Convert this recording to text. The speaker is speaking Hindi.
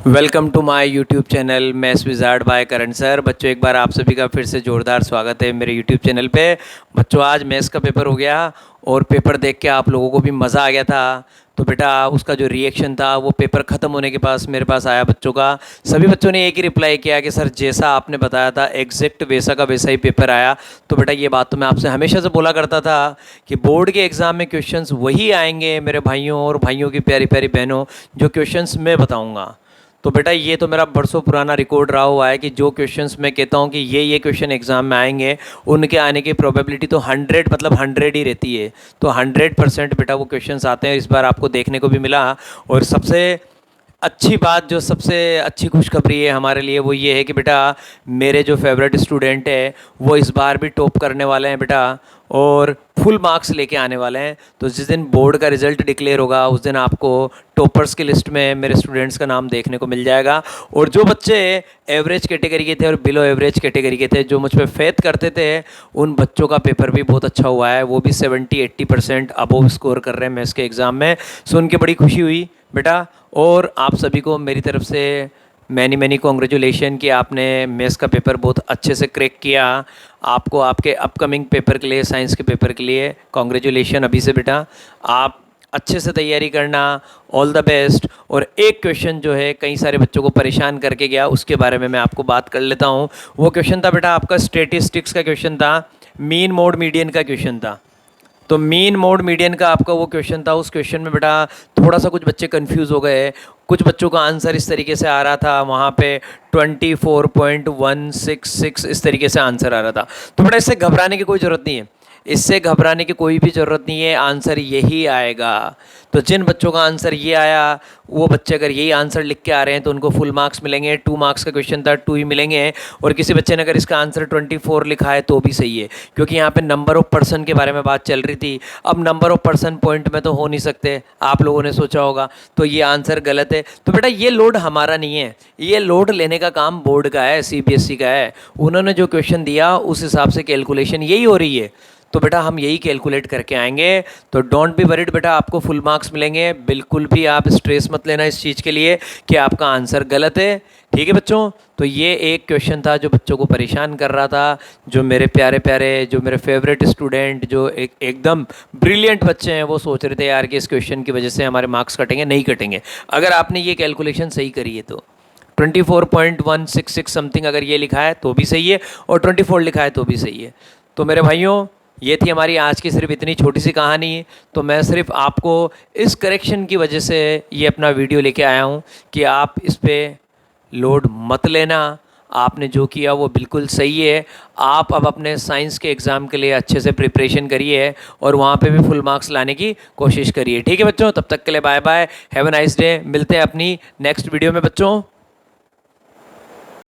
Welcome to my YouTube channel maths wizard by Karan sir. बच्चों, एक बार आप सभी का फिर से ज़ोरदार स्वागत है मेरे यूट्यूब चैनल पे। बच्चों, आज मैथ्स का पेपर हो गया और पेपर देख के आप लोगों को भी मज़ा आ गया था। तो बेटा, उसका जो रिएक्शन था वो पेपर ख़त्म होने के पास मेरे पास आया बच्चों का। सभी बच्चों ने एक ही रिप्लाई किया कि सर जैसा आपने बताया था एग्जैक्ट वैसा का वैसा ही पेपर आया। तो बेटा, ये बात तो मैं आपसे हमेशा से बोला करता था कि बोर्ड के एग्ज़ाम में क्वेश्चंस वही आएंगे मेरे भाइयों और भाइयों की प्यारी प्यारी बहनों, जो क्वेश्चंस मैं बताऊँगा। तो बेटा, ये तो मेरा बरसों पुराना रिकॉर्ड रहा हुआ है कि जो क्वेश्चंस मैं कहता हूँ कि ये क्वेश्चन एग्ज़ाम में आएंगे, उनके आने की प्रोबेबिलिटी तो 100 मतलब 100 ही रहती है। तो 100% बेटा वो क्वेश्चंस आते हैं। इस बार आपको देखने को भी मिला। और सबसे अच्छी बात, जो सबसे अच्छी खुशखबरी है हमारे लिए, वो ये है कि बेटा मेरे जो फेवरेट स्टूडेंट है वो इस बार भी टॉप करने वाले हैं बेटा, और फुल मार्क्स लेके आने वाले हैं। तो जिस दिन बोर्ड का रिज़ल्ट डिक्लेयर होगा उस दिन आपको टॉपर्स की लिस्ट में मेरे स्टूडेंट्स का नाम देखने को मिल जाएगा। और जो बच्चे एवरेज कैटेगरी के थे और बिलो एवरेज कैटेगरी के थे, जो मुझ पर फेथ करते थे, उन बच्चों का पेपर भी बहुत अच्छा हुआ है। वो भी 70-80% अबोव स्कोर कर रहे हैं मैथ्स के एग्ज़ाम में। सुन के बड़ी खुशी हुई बेटा। और आप सभी को मेरी तरफ से मैनी कॉन्ग्रेचुलेशन कि आपने मैथ्स का पेपर बहुत अच्छे से क्रैक किया। आपको आपके अपकमिंग पेपर के लिए, साइंस के पेपर के लिए कॉन्ग्रेचुलेशन अभी से बेटा। आप अच्छे से तैयारी करना, ऑल द बेस्ट। और एक क्वेश्चन जो है कई सारे बच्चों को परेशान करके गया, उसके बारे में मैं आपको बात कर लेता हूँ। वो क्वेश्चन था बेटा आपका स्टैटिस्टिक्स का क्वेश्चन था, मीन मोड मीडियन का क्वेश्चन था। तो मीन मोड मीडियन का आपका वो क्वेश्चन था। उस क्वेश्चन में बेटा थोड़ा सा कुछ बच्चे कंफ्यूज हो गए। कुछ बच्चों का आंसर इस तरीके से आ रहा था, वहाँ पे 24.166 इस तरीके से आंसर आ रहा था। तो बेटा इससे घबराने की कोई ज़रूरत नहीं है, इससे घबराने की कोई भी ज़रूरत नहीं है। आंसर यही आएगा। तो जिन बच्चों का आंसर ये आया, वो बच्चे अगर यही आंसर लिख के आ रहे हैं तो उनको फुल मार्क्स मिलेंगे। 2 मार्क्स का क्वेश्चन था, 2 ही मिलेंगे। और किसी बच्चे ने अगर इसका आंसर 24 लिखा है तो भी सही है, क्योंकि यहाँ पे नंबर ऑफ पर्सन के बारे में बात चल रही थी। अब नंबर ऑफ पर्सन पॉइंट में तो हो नहीं सकते, आप लोगों ने सोचा होगा, तो ये आंसर गलत है। तो बेटा ये लोड हमारा नहीं है, ये लोड लेने का काम बोर्ड का है, CBSE का है। उन्होंने जो क्वेश्चन दिया उस हिसाब से कैलकुलेशन यही हो रही है। तो बेटा हम यही कैलकुलेट करके आएंगे। तो डोंट बी वरीड बेटा, आपको फुल मार्क्स मिलेंगे। बिल्कुल भी आप स्ट्रेस मत लेना इस चीज़ के लिए कि आपका आंसर गलत है। ठीक है बच्चों। तो ये एक क्वेश्चन था जो बच्चों को परेशान कर रहा था। जो मेरे प्यारे प्यारे, जो मेरे फेवरेट स्टूडेंट, जो एकदम ब्रिलियंट बच्चे हैं, वो सोच रहे थे यार कि इस क्वेश्चन की वजह से हमारे मार्क्स कटेंगे। नहीं कटेंगे अगर आपने ये कैलकुलेशन सही करी है। तो 24.166 समथिंग अगर ये लिखा है तो भी सही है, और 24 लिखा है तो भी सही है। तो मेरे भाइयों, ये थी हमारी आज की सिर्फ इतनी छोटी सी कहानी। तो मैं सिर्फ आपको इस करेक्शन की वजह से ये अपना वीडियो लेके आया हूँ कि आप इस पर लोड मत लेना। आपने जो किया वो बिल्कुल सही है। आप अब अपने साइंस के एग्ज़ाम के लिए अच्छे से प्रिपरेशन करिए और वहाँ पे भी फुल मार्क्स लाने की कोशिश करिए। ठीक है बच्चों, तब तक के लिए bye bye, have a nice day. मिलते हैं अपनी नेक्स्ट वीडियो में बच्चों।